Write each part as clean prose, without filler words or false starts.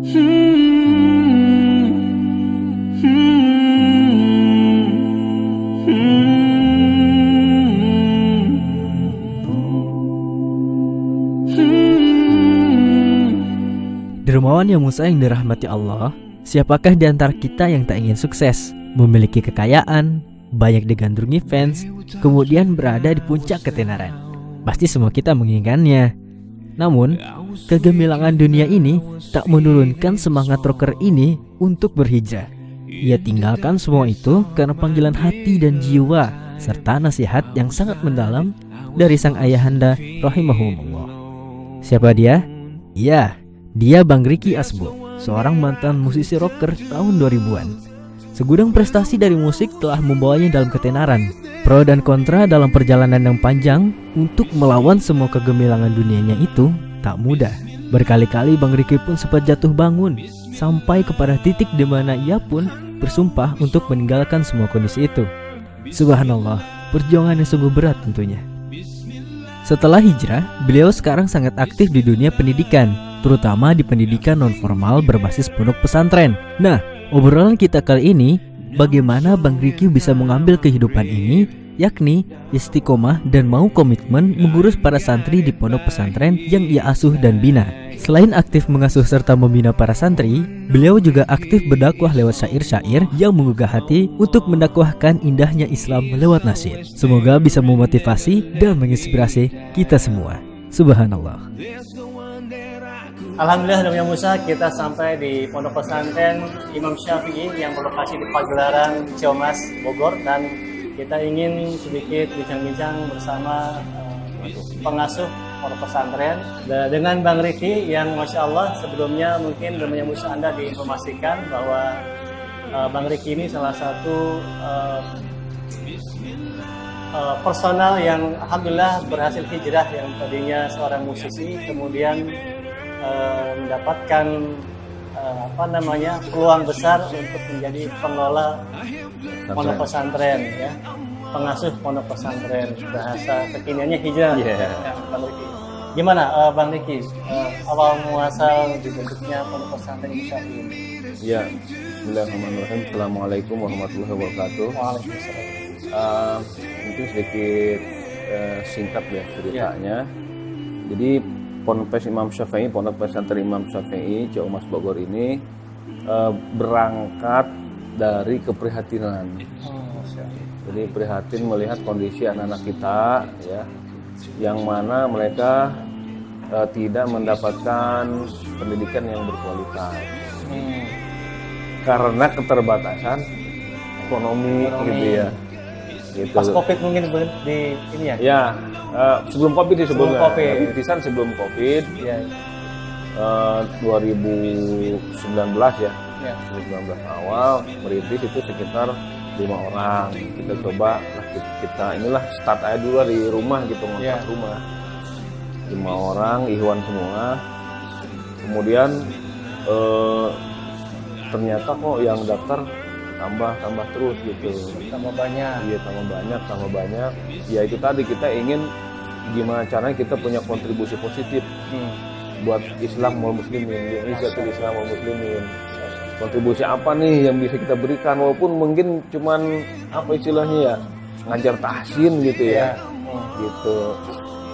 Dermawan yang Musa yang dirahmati Allah, siapakah di antara kita yang tak ingin sukses, memiliki kekayaan, banyak digandrungi fans, kemudian berada di puncak ketenaran? Pasti semua kita menginginkannya. Namun, kegemilangan dunia ini tak menurunkan semangat rocker ini untuk berhijrah. Ia tinggalkan semua itu karena panggilan hati dan jiwa, serta nasihat yang sangat mendalam dari sang ayahanda rahimahumullah. Siapa dia? Iya, dia Bang Ricky Asbo, seorang mantan musisi rocker tahun 2000-an. Segudang prestasi dari musik telah membawanya dalam ketenaran. Pro dan kontra dalam perjalanan yang panjang untuk melawan semua kegemilangan dunianya itu tak mudah. Berkali-kali Bang Ricky pun sempat jatuh bangun, sampai kepada titik di mana ia pun bersumpah untuk meninggalkan semua kondisi itu. Subhanallah, perjuangan yang sungguh berat tentunya. Setelah hijrah, beliau sekarang sangat aktif di dunia pendidikan, terutama di pendidikan non-formal berbasis pondok pesantren. Nah, obrolan kita kali ini, bagaimana Bang Ricky bisa mengambil kehidupan ini, yakni istiqomah dan mau komitmen mengurus para santri di pondok pesantren yang ia asuh dan bina. Selain aktif mengasuh serta membina para santri, beliau juga aktif berdakwah lewat syair-syair yang menggugah hati untuk mendakwahkan indahnya Islam lewat nasyid. Semoga bisa memotivasi dan menginspirasi kita semua. Subhanallah. Alhamdulillah namanya Musa, kita sampai di Pondok Pesantren Imam Syafi'i yang berlokasi di Pagelaran Ciamas, Bogor, dan kita ingin sedikit bincang-bincang bersama pengasuh Pondok Pesantren dengan Bang Ricky yang Masya Allah sebelumnya mungkin namanya Musa Anda diinformasikan bahwa Bang Ricky ini salah satu personal yang Alhamdulillah berhasil hijrah, yang tadinya seorang musisi kemudian mendapatkan peluang besar untuk menjadi pengelola pondok pesantren, ya, pengasuh pondok pesantren, bahasa kekiniannya hijrah. Bang Ricky, gimana Bang Ricky awal muasal dibentuknya pondok pesantren ini? Ya, Bismillahirrahmanirrahim. Assalamualaikum warahmatullahi wabarakatuh. Waalaikumsalam. Mungkin sedikit singkat ya ceritanya. Jadi Pondok Imam Syafi'i, Pondok Pesantren Imam Syafi'i Ciamas Bogor ini berangkat dari keprihatinan. Jadi prihatin melihat kondisi anak-anak kita, ya, yang mana mereka tidak mendapatkan pendidikan yang berkualitas karena keterbatasan ekonomi. Gitu ya. Gitu. Pas COVID mungkin di ini ya? Ya. Sebelum COVID sih sebelumnya. Sebelum COVID. Ya. 2019 ya. 2019 awal merintis itu sekitar 5 orang. Kita coba kita inilah start aja dulu di rumah gitu, ngontrak rumah. 5 orang, ikhwan semua. Kemudian ternyata kok yang daftar tambah terus gitu. Tambah banyak. Iya, tambah banyak. Ya itu tadi, kita ingin gimana caranya kita punya kontribusi positif buat Islam wal muslimin, Indonesia tuh Islam wal muslimin. Kontribusi apa nih yang bisa kita berikan, walaupun mungkin cuman apa istilahnya ya, ngajar tahsin gitu ya. Gitu.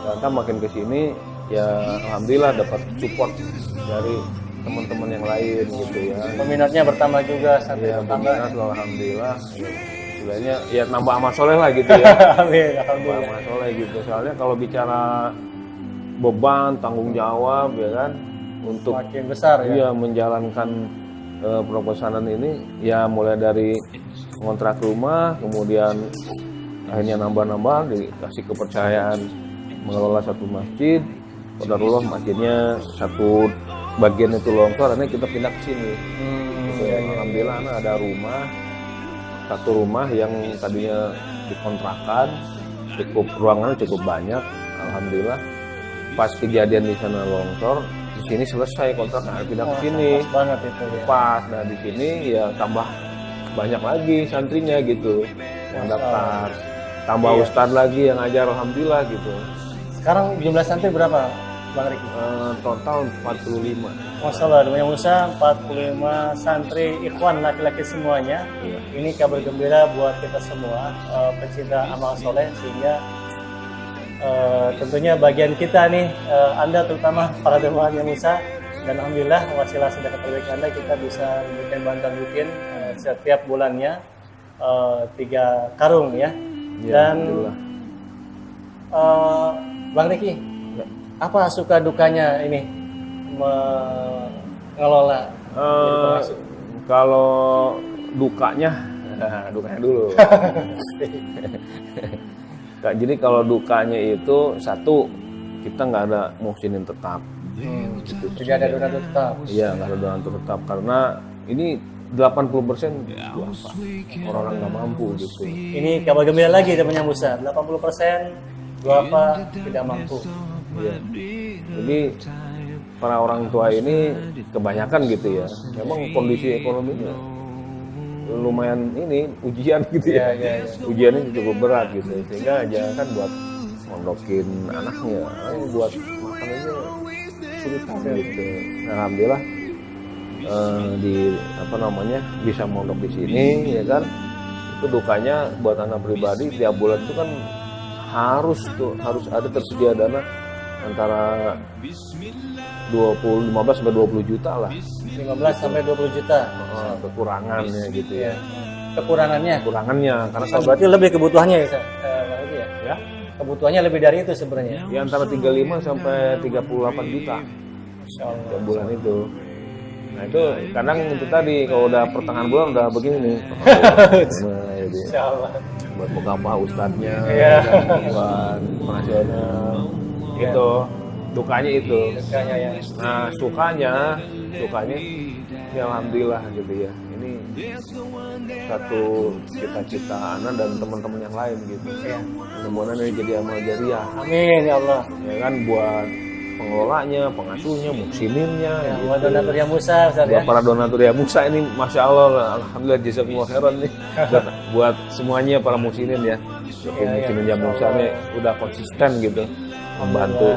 Ternyata makin kesini ya alhamdulillah dapat support dari teman-teman yang lain gitu ya. Peminatnya bertambah juga sampai bertambah. Alhamdulillah. Istilahnya ya nambah amal soleh lah gitu ya. Amin, nambah amal soleh gitu. Soalnya kalau bicara beban, tanggung jawab ya kan, untuk makin besar ya. Iya, menjalankan proposalan ini ya, mulai dari ngontrak rumah, kemudian akhirnya nambah dikasih kepercayaan mengelola satu masjid. Qadarullah masjidnya satu bagian itu longsor, akhirnya kita pindah ke sini. Alhamdulillah ada satu rumah yang tadinya dikontrakan, ruangannya cukup banyak. Alhamdulillah pas kejadian di sana longsor, di sini selesai kontrak, pindah ke sini. Pas banget itu ya. Pas, nah di sini ya tambah banyak lagi santrinya gitu yang daftar, tambah ustadz lagi yang ngajar, alhamdulillah gitu. Sekarang jumlah santri berapa Bang Riki? Total 45. Masya Allah, Rumahnya Musa 45 santri ikhwan laki-laki semuanya. Iya. Ini kabar gembira buat kita semua pecinta amal soleh, sehingga tentunya bagian kita nih, Anda terutama para Rumahnya Musa, dan alhamdulillah wasilah sedekah terbaik Anda, kita bisa memberikan bantuan rutin setiap bulannya 3 karung ya. Ya, Dan alhamdulillah. Bang Riki, Ya. apa suka dukanya ini mengelola jadi pengasuh? Kalau dukanya, dukanya dulu. Jadi kalau dukanya itu satu, kita nggak ada muhsinin tetap. Tidak ada donatur tetap. Iya, nggak ada donatur tetap karena ini 80% orang-orang nggak mampu gitu. Ini kabar gembira lagi temannya Musa, 80% duafa tidak mampu. Iya. Jadi para orang tua ini kebanyakan gitu ya. Memang kondisi ekonominya lumayan ini ujian gitu ya. Iya. Ujiannya cukup berat gitu. Sehingga jangan kan buat mondokin anaknya, buat makanannya sulit gitu. Nah, alhamdulillah di bisa mondok di sini ya kan. Itu dukanya buat anak pribadi tiap bulan itu kan harus ada tersedia dana antara 15 sampai 20 juta lah 15 sampai 20 juta. kekurangannya gitu ya. Kekurangannya. Karena kan Berarti lebih kebutuhannya ya, Bang Riki ya? ya Kebutuhannya lebih dari itu sebenarnya. di antara 35 sampai 38 juta Masya Allah. tiap bulan itu. Nah itu kadang itu tadi kalau udah pertengahan bulan udah begini nih. Nah, jadi Masya Allah. buat mukabah ustadznya, Iya. buat pengajiannya, itu dukanya itu. Dukanya ya. Nah sukanya ya alhamdulillah gitu ya. Ini satu cita-cita anak dan teman-teman yang lain gitu. Iya. Mudah-mudahan ini jadi amal jariah. Amin ya Allah. Ya kan buat pengelolanya, pengasuhnya, muksininnya, Ya, gitu. buat donatur yang Musa, Ustaz ya. Buat para donatur ya Musa ini, masya Allah, alhamdulillah jazakumullah khairan nih. buat semuanya para muksinin ya. Muksinin ya Musa ini udah konsisten gitu, membantu,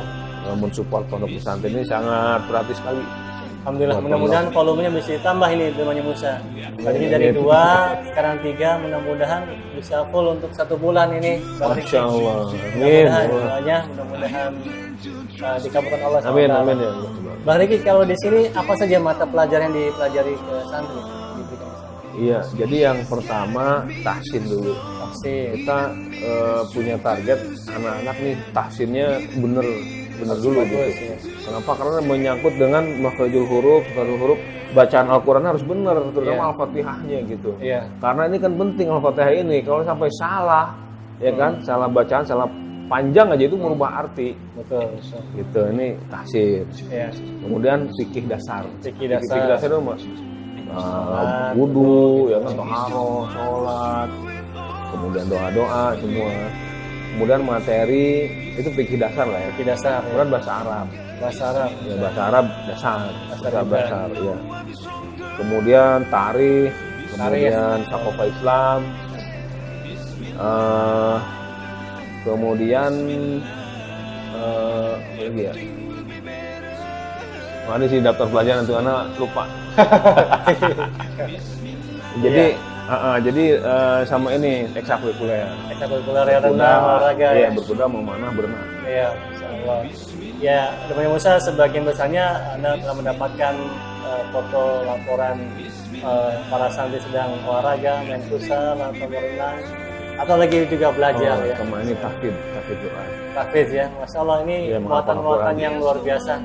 mensupport pondok pesantren ini sangat berarti sekali. Alhamdulillah, Buat mudah-mudahan volumenya bisa ditambah ini Rumahnya Musa. Tadinya dari 2, sekarang 3, mudah-mudahan bisa full untuk 1 bulan ini. Bang Riki. Masya Allah, amin. Mudah-mudahan doanya, mudah-mudahan dikabulkan Allah SWT. Amin, amin ya. Bang Riki, kalau di sini apa saja mata pelajaran yang dipelajari ke santri? Diberikan ke santri? Iya, jadi yang pertama tahsin dulu. Vaksin. Kita punya target anak-anak nih tahsinnya bener dulu gitu. Bagus, ya. Kenapa? Karena menyangkut dengan makhrajul huruf, bacaan Al-Quran harus benar, terutama Iya. Al-Fatihahnya gitu. Iya. Karena ini kan penting Al-Fatihah ini. Kalau sampai salah, ya kan, salah bacaan, salah panjang aja itu merubah arti. Betul. Gitu. Ini tahsin. Ya. Kemudian fikih dasar. Fikih dasar. Fikih dasar itu wudu, ya kan, toharoh, sholat, kemudian doa-doa semua. Kemudian materi itu fikih dasar lah ya. Fikih dasar. Ya. Kemudian bahasa Arab. Bahasa Arab. Ya, bahasa Arab dasar. Dasar Dasar ya. Kemudian tarikh, kemudian sakofa Islam. Kemudian apa lagi ya? Mana sih daftar pelajaran tuh anak lupa. Jadi sama ini ekstrakurikuler. Ekstrakurikuler ya, renang, olahraga Iya, ya. berkuda, memanah, berenang. Iya, insyaallah. Ya, Rumahnya Musa sebagian besarnya Anda telah mendapatkan foto laporan para santri sedang olahraga, main futsal atau berenang, atau lagi juga belajar ya. Sama ini tahfidz Quran. Tahfidz ya, Masya Allah, ini Iya, menghafal muatan-muatan Al-Quran. yang luar biasa.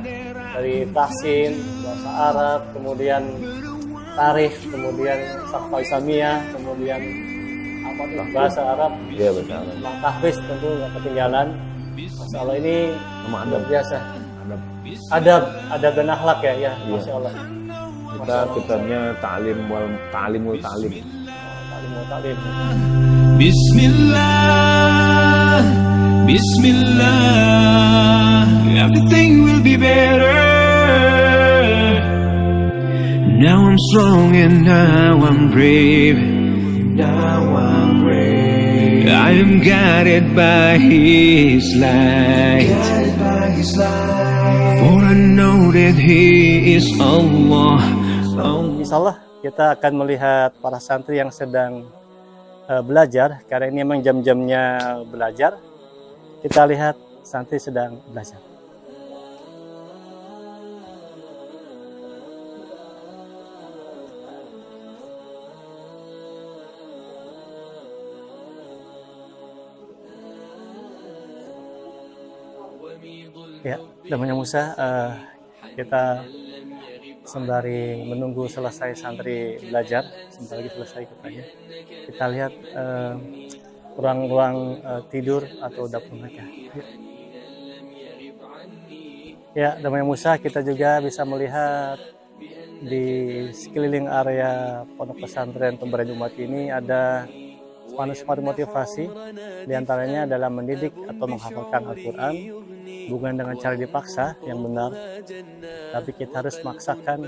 Dari tahsin, bahasa Arab, kemudian tarikh, kemudian safha Islamiyah, kemudian apa tuh, bahasa Arab, Iya, bahasa Arab. tahfidz tentu nggak ketinggalan. Masya Allah, ini Sama luar adab. biasa. Adab. Adab dan akhlak ya, Iya. Masya Allah. Kita kitabnya ta'limul ta'lim. Ta'lim. Bismillah, Bismillah, everything will be better. Now I'm strong and now I'm brave. I am guided by His light. For I know that He is Allah. Insya Allah kita akan melihat para santri yang sedang belajar, karena ini memang jam-jamnya belajar. Kita lihat santri sedang belajar. Ya, namanya Musa, kita sembari menunggu selesai santri belajar, sebentar lagi selesai katanya. Kita lihat ruang-ruang tidur atau dapur mereka. Ya, namanya Musa, kita juga bisa melihat di sekeliling area pondok pesantren Pemberian Umat ini ada spanduk-spanduk motivasi, diantaranya dalam mendidik atau menghafalkan Al-Quran, bukan dengan cara dipaksa yang benar, tapi kita harus maksakan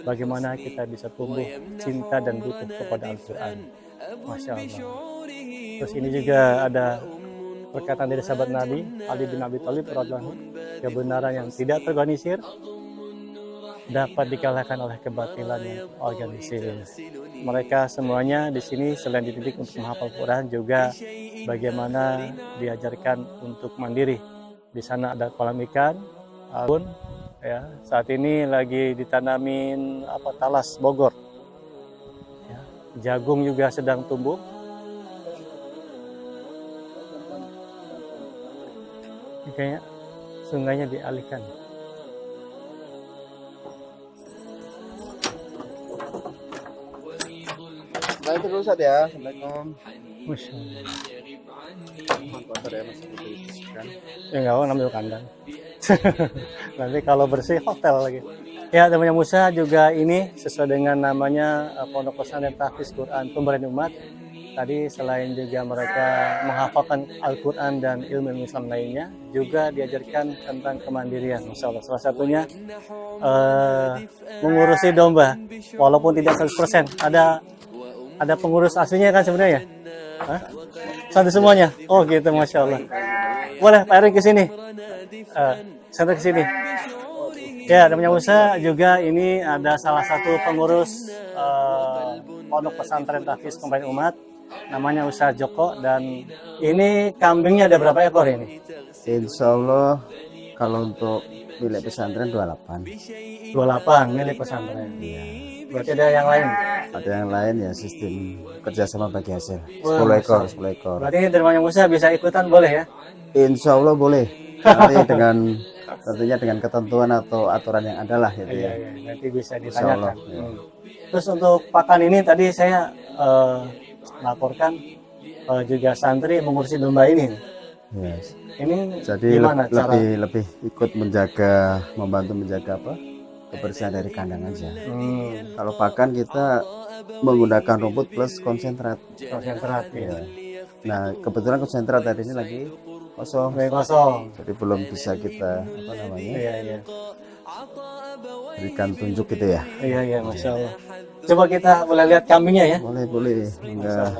bagaimana kita bisa tumbuh cinta dan butuh kepada Al-Quran. Masya Allah. Terus ini juga ada perkataan dari sahabat Nabi Ali bin Abi Thalib radhiyallahu anhu, kebenaran yang tidak terorganisir dapat dikalahkan oleh kebatilan yang organisir. Mereka semuanya di sini selain dididik untuk menghafal Quran, juga bagaimana diajarkan untuk mandiri. Di sana ada kolam ikan, abun, ya. Saat ini lagi ditanamin talas Bogor. Ya. Jagung juga sedang tumbuh. Ini kayaknya sungainya dialihkan. Baik terus ya. Assalamualaikum. Masya Allah. Kotor ya Mas. Ya nggak mau ngambil kandang. Nanti kalau bersih hotel lagi. Ya, namanya Musa juga ini sesuai dengan namanya Pondok Pesantren Tahfiz Quran Pemberian Umat. Tadi selain juga mereka menghafalkan Al-Quran dan ilmu Islam lainnya, juga diajarkan tentang kemandirian. Masya Allah. Salah satunya mengurusi domba, walaupun tidak 100%. Ada pengurus aslinya kan sebenarnya? Hah? Satu semuanya? Oh gitu, Masya Allah. Boleh Pak Erin ke sini. Saya ke sini. Ya, namanya Musa juga ini ada salah satu pengurus Pondok Pesantren Tahfiz Pemberian Umat. Namanya Ustaz Joko, dan ini kambingnya ada berapa ekor ini? Insya Allah kalau untuk milik pesantren 28. 28 milik pesantren. Iya. Berarti ada yang lain? Ada yang lain ya, sistem kerjasama bagi hasil. Wah, 10 ekor, 10 ekor. Berarti namanya Musa bisa ikutan boleh ya? Insya Allah boleh. Nanti tentunya dengan ketentuan atau aturan yang ada lah gitu Iya, ya. iya, nanti bisa Insya Allah, ditanyakan. ya. Terus untuk pakan ini tadi saya laporkan juga santri mengurusi domba ini. Yes. Ini Jadi gimana cara? lebih ikut membantu menjaga kebersihan dari kandang aja. Kalau pakan kita menggunakan rumput plus konsentrat. Konsentrat ya. Nah kebetulan konsentrat tadi ini lagi kosong. Kosong. Jadi belum bisa kita Iya. berikan tunjuk gitu ya. Iya, Masya Allah. Coba kita boleh lihat kambingnya ya. Boleh. Enggak.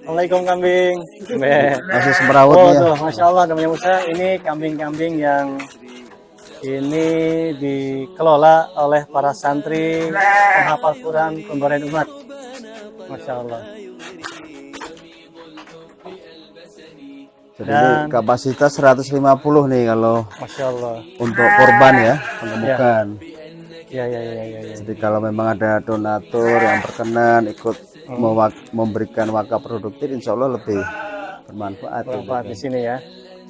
Assalamualaikum kambing. Masih semrawut Oh, ya. tuh, Masya Allah, namanya Musa. Ini kambing-kambing yang ini dikelola oleh para santri penghafal Quran Pemberian Umat. Masya Allah. Jadi ini kapasitas 150 nih kalau Masya Allah. untuk korban ya, pengemukan. Iya. Jadi kalau memang ada donatur yang berkenan ikut memberikan wakaf produktif, insya Allah lebih bermanfaat. Bermanfaat di sini ya.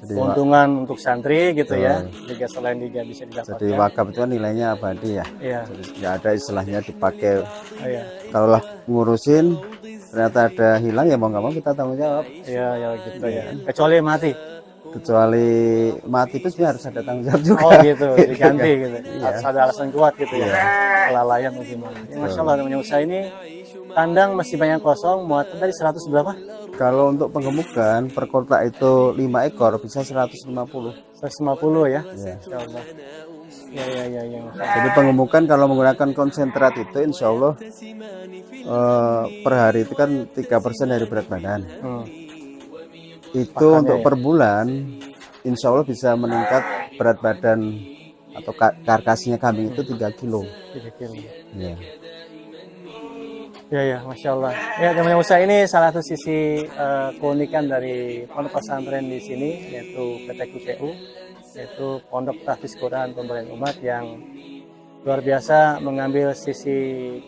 Jadi Keuntungan untuk santri gitu ya. Juga selain juga bisa didapatkan. Jadi wakaf itu kan nilainya abadi ya. Iya. Jadi nggak ada istilahnya dipakai. Iya. Kalau lah ngurusin ternyata ada hilang ya mau nggak mau kita tanggung jawab. Iya gitu ya. Kecuali mati. Kecuali mati itu sebenarnya harus ada tanggung jawab juga. Oh gitu, diganti gitu. Iya. Harus ada alasan kuat gitu ya. Kelalaian atau gimana. Ya, Masya Allah, namanya Musa ini kandang masih banyak kosong. Muat tadi 100 berapa? Kalau untuk pengemukan per kotak itu 5 ekor bisa 150. 150 ya. Ya. Masya Allah. Ya. Jadi pengemukan kalau menggunakan konsentrat itu insya Allah per hari itu kan 3% dari berat badan. Itu Pakannya untuk ya? per bulan insya Allah bisa meningkat berat badan atau karkasnya kambing itu 3 kilo. 3 kilo. Ya. Ya, Masya Allah. Ya, teman Musa, ini salah satu sisi keunikan dari pondok pesantren di sini, yaitu PTQPU, yaitu Pondok Tahfiz Quran Pemberian Umat, yang luar biasa mengambil sisi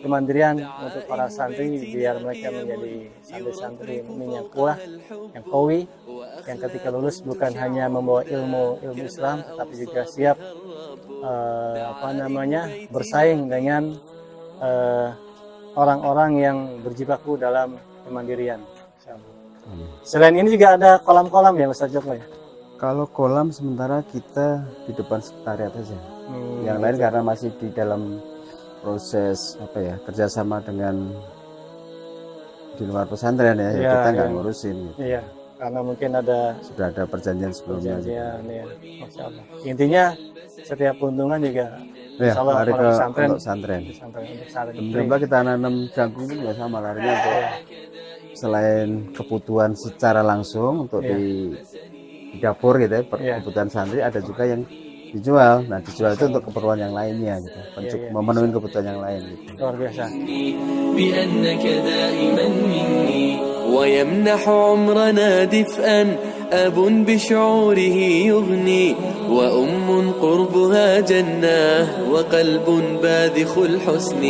kemandirian untuk para santri biar mereka menjadi santri-santri yang kuat, yang qawi, yang ketika lulus bukan hanya membawa ilmu Islam, tapi juga siap bersaing dengan orang-orang yang berjibaku dalam kemandirian. Selain ini juga ada kolam-kolam ya Ustaz Joko ya? Kalau kolam sementara kita di depan sekretariat aja. Yang lain karena masih di dalam proses kerjasama dengan di luar pesantren ya, kita nggak ngurusin. Gitu. Iya, karena mungkin sudah ada perjanjian sebelumnya. Ya, Masya Allah. Intinya setiap keuntungan juga lari ke pesantren. untuk santren. Coba kita nanam jagung pun ya sama larinya untuk selain kebutuhan secara langsung untuk di dapur gitu ya, kebutuhan santri, ada juga yang dijual. Nah, dijual itu untuk keperluan yang lainnya gitu. Memenuhi kebutuhan yang lain gitu. Luar biasa. ويمنح عمرنا دفئا أب بشعوره يغني وأم قربها جنة وقلب باذخ الحسن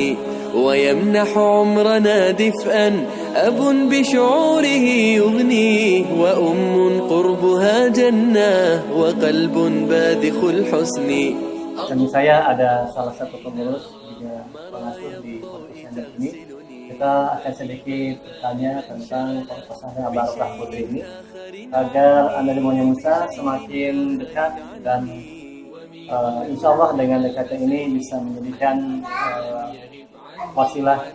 ويمنح عمرنا دفئا أب بشعوره يغني وأم قربها جنة وقلب باذخ الحسن. Dan saya ada salah satu pengurus juga pengasuh di pondok pesantren ini. Kita akan sedikit bertanya tentang pondok pesantren Al-Barakah Putri ini agar Anda di Mulia Musa semakin dekat dan insya Allah dengan dekatnya ini bisa menjadikan wasilah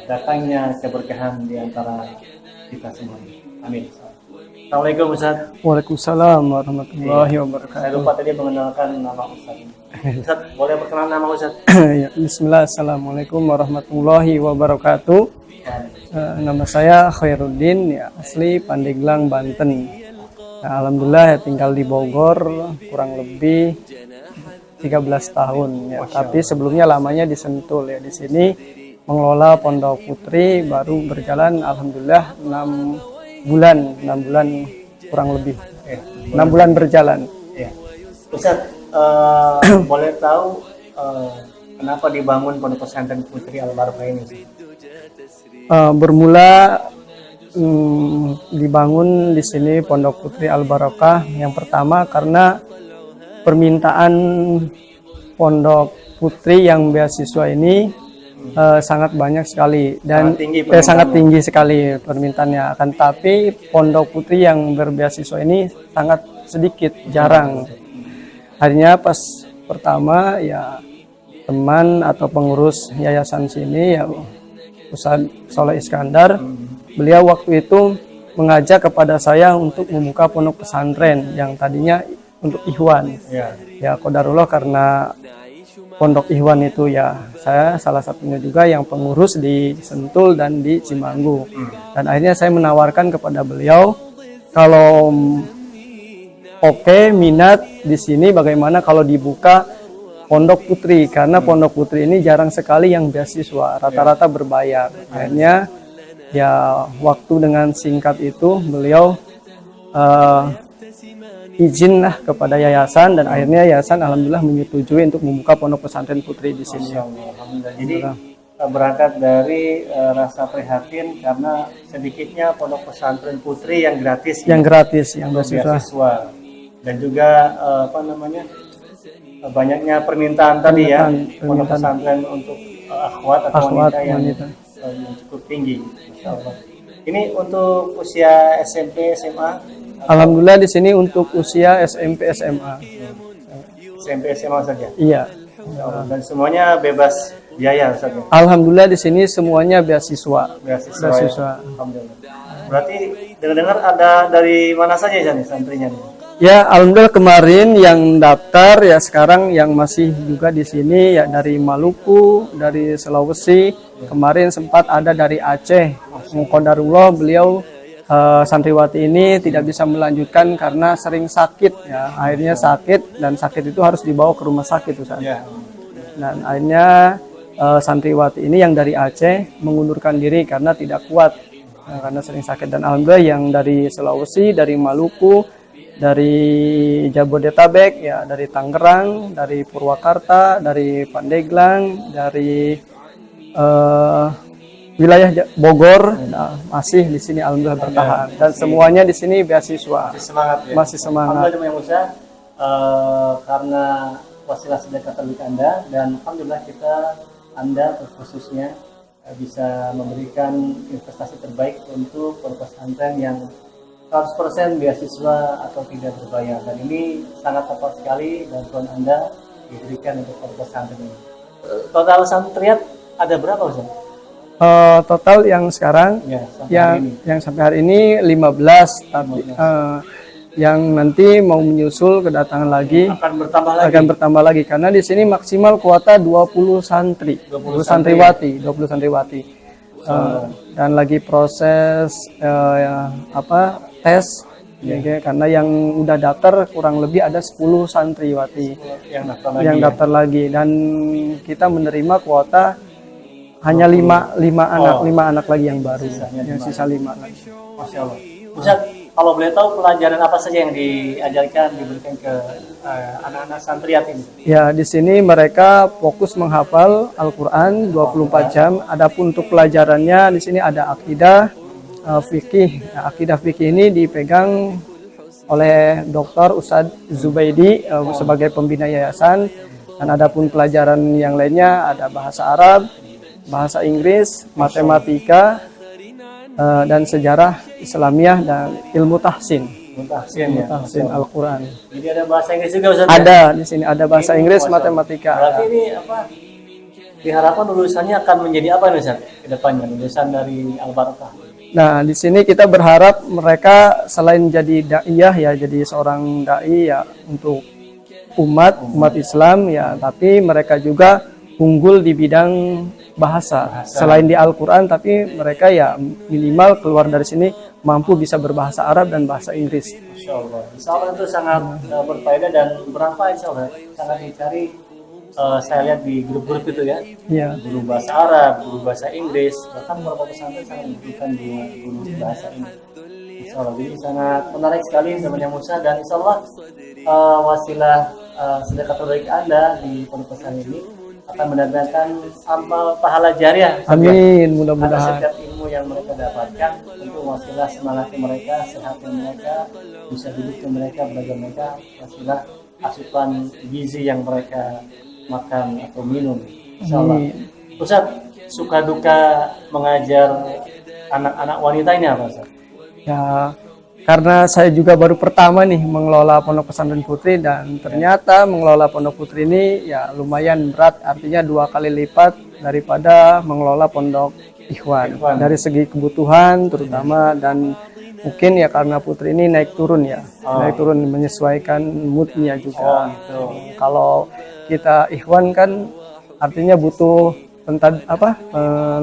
datangnya keberkahan di antara kita semua. Amin. Assalamualaikum Ustaz. Waalaikumsalam warahmatullahi wabarakatuh. Saya lupa tadi mengenalkan nama Ustaz. Ustaz, boleh perkenalan nama Ustaz? Ya, bismillah, assalamualaikum warahmatullahi wabarakatuh. Nama saya Khairuddin, ya, asli Pandeglang, Banten. Nah, alhamdulillah ya, tinggal di Bogor kurang lebih 13 tahun ya. Tapi sebelumnya lamanya di Sentul ya. Di sini mengelola Pondok Putri baru berjalan alhamdulillah 6 bulan kurang lebih. 6 bulan berjalan. Ya. Ustaz, boleh tahu kenapa dibangun Pondok Pesantren Putri Al-Barakah ini? Bermula dibangun di sini Pondok Putri Al-Barakah yang pertama karena permintaan Pondok Putri yang beasiswa ini sangat banyak sekali dan sangat tinggi sekali permintaannya. Akan tapi Pondok Putri yang berbeasiswa ini sangat sedikit, jarang. Akhirnya pas pertama ya teman atau pengurus yayasan sini ya Ustaz Soleh Iskandar, beliau waktu itu mengajak kepada saya untuk membuka pondok pesantren yang tadinya untuk ikhwan. Ya qadarullah karena pondok ikhwan itu ya saya salah satunya juga yang pengurus di Sentul dan di Cimanggu. Dan akhirnya saya menawarkan kepada beliau kalau minat di sini bagaimana kalau dibuka Pondok Putri, karena Pondok Putri ini jarang sekali yang beasiswa, rata-rata berbayar. Akhirnya ya waktu dengan singkat itu beliau izin lah kepada yayasan dan akhirnya yayasan alhamdulillah menyetujui untuk membuka Pondok Pesantren Putri di sini. Alhamdulillah. Jadi berangkat dari rasa prihatin karena sedikitnya Pondok Pesantren Putri yang gratis. Yang gratis, yang beasiswa. Dan juga banyaknya permintaan tadi ya, pondok pesantren untuk akhwat atau wanita yang cukup tinggi. Ini untuk usia SMP, SMA? Alhamdulillah di sini untuk usia SMP, SMA. SMP, SMA saja? Iya. Dan semuanya bebas biaya saja? Alhamdulillah di sini semuanya beasiswa. Beasiswa. Alhamdulillah. Berarti dengar-dengar ada dari mana saja ya santrinya nih? Ya, alhamdulillah kemarin yang daftar ya sekarang yang masih juga di sini ya dari Maluku, dari Sulawesi, kemarin sempat ada dari Aceh. Qadarullah beliau santriwati ini tidak bisa melanjutkan karena sering sakit ya. Akhirnya sakit dan sakit itu harus dibawa ke rumah sakit Ustaz. Dan akhirnya santriwati ini yang dari Aceh mengundurkan diri karena tidak kuat karena sering sakit. Dan alhamdulillah yang dari Sulawesi, dari Maluku, dari Jabodetabek ya, dari Tangerang, dari Purwakarta, dari Pandeglang, dari wilayah Bogor, nah, masih di sini alhamdulillah bertahan dan semuanya di sini beasiswa. Masih semangat ya. Masih semangat. Alhamdulillah Jemaah Musa, karena wasilah sedekah terbaik Anda dan alhamdulillah Anda khususnya bisa memberikan investasi terbaik untuk pondok pesantren yang 100% beasiswa atau tidak berbayar, dan ini sangat tepat sekali bantuan Anda diberikan untuk pondok pesantren ini. Total santriat ada berapa Ustaz? Total yang sekarang yang sampai hari ini 15, tapi yang nanti mau menyusul kedatangan lagi akan bertambah lagi karena di sini maksimal kuota 20 santri, 20 santriwati. Dan lagi proses tes ya, karena yang udah daftar kurang lebih ada 10 santriwati yang daftar lagi dan kita menerima kuota hanya 5 anak lagi yang baru, yang sisa 5 lagi. Masya Allah. Ustaz, kalau boleh tahu pelajaran apa saja yang diberikan ke anak-anak santriat ini? Ya, di sini mereka fokus menghafal Al-Quran 24 jam. Adapun untuk pelajarannya di sini ada akidah, fikih. Nah, akidah fikih ini dipegang oleh Dr. Ustadz Zubaidi sebagai pembina yayasan. Dan adapun pelajaran yang lainnya ada bahasa Arab, bahasa Inggris, matematika, dan sejarah Islamiyah dan ilmu tahsin. Tahsin Al-Quran. Jadi ada bahasa Inggris juga Ustaz? Ada, di sini ada bahasa Inggris, matematika. Berarti ini diharapkan lulusannya akan menjadi apa nih Ustaz ke depannya, lulusan dari Al-Barakah? Nah, di sini kita berharap mereka selain jadi daiyah ya, jadi seorang dai ya untuk umat Islam ya, tapi mereka juga unggul di bidang bahasa. Selain di Al-Quran, tapi mereka ya minimal keluar dari sini mampu bisa berbahasa Arab dan bahasa Inggris. Masya Allah. Insya Allah itu sangat berfaedah dan bermanfaat Insya Allah. Sangat dicari, saya lihat di grup-grup itu ya. Guru bahasa Arab, guru bahasa Inggris, bahkan beberapa pesantren sangat membutuhkan guru bahasa Inggris. Insya Allah. Jadi sangat menarik sekali Jemaah Musa, dan Insya Allah wasilah sedekah terbaik Anda di pondok pesantren ini akan mendatangkan amal pahala jariah. Amin, mudah-mudahan. Setiap ilmu yang mereka dapatkan tentu wasilah semangatnya mereka, sehatnya mereka, bisa hidupnya mereka, belajar mereka, wasilah asupan gizi yang mereka makan atau minum. Insyaallah. Ustaz, suka duka mengajar anak-anak wanita ini apa Ustaz? Ya, karena saya juga baru pertama nih mengelola Pondok Pesantren Putri, dan ternyata mengelola Pondok Putri ini ya lumayan berat, artinya 2 kali lipat daripada mengelola Pondok Ikhwan. Dari segi kebutuhan terutama, dan mungkin ya karena Putri ini naik turun ya, naik turun menyesuaikan moodnya juga. Kalau kita Ikhwan kan artinya butuh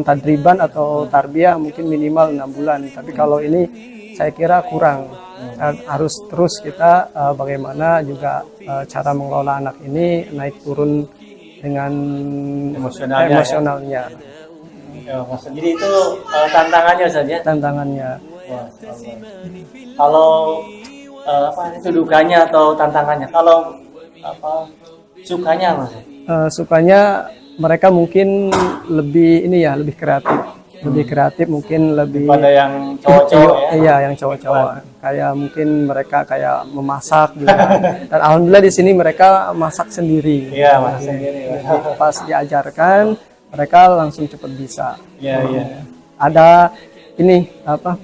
tadriban atau tarbiyah mungkin minimal 6 bulan, tapi kalau ini saya kira kurang. Harus terus kita bagaimana juga cara mengelola anak ini naik turun dengan emosionalnya. Ya, jadi itu tantangannya saja. Tantangannya. Kalau itu dukanya atau tantangannya? Kalau sukanya Mas? Sukanya mereka mungkin lebih lebih kreatif. Lebih kreatif, mungkin lebih pada yang cowok-cowok ya? Iya, yang cowok-cowok. Kayak mungkin mereka kayak memasak juga. Dan alhamdulillah di sini mereka masak sendiri. Iya, masak sendiri. Jadi pas diajarkan mereka langsung cepat bisa. Iya, iya. Ada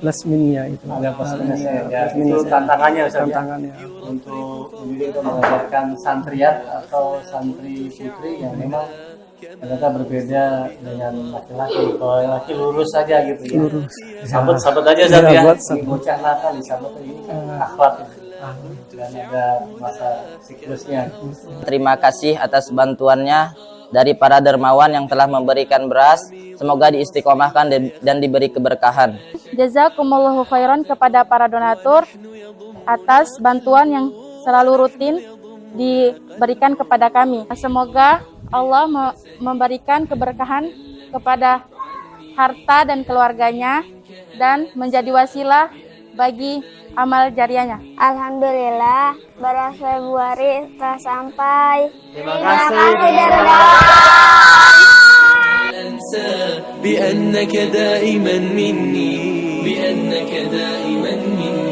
plus minusnya itu. Ada plus minusnya. Ya, itu tantangannya Ustaz. Tantangannya. Untuk mengajarkan santriat atau santri putri yang memang ternyata berbeda dengan laki-laki. Kalau laki lurus saja gitu ya. Lurus. Sabut aja Zat ya. Ini bocah nakal disabut ini akhlak. Dan ada masa siklusnya. Terima kasih atas bantuannya dari para dermawan yang telah memberikan beras. Semoga diistiqomahkan dan diberi keberkahan. Jazakumullahu khairan kepada para donatur atas bantuan yang selalu rutin diberikan kepada kami. Semoga Allah memberikan keberkahan kepada harta dan keluarganya dan menjadi wasilah bagi amal jariahnya. Alhamdulillah, beras Februari telah sampai. Terima kasih. بأنك دائما مني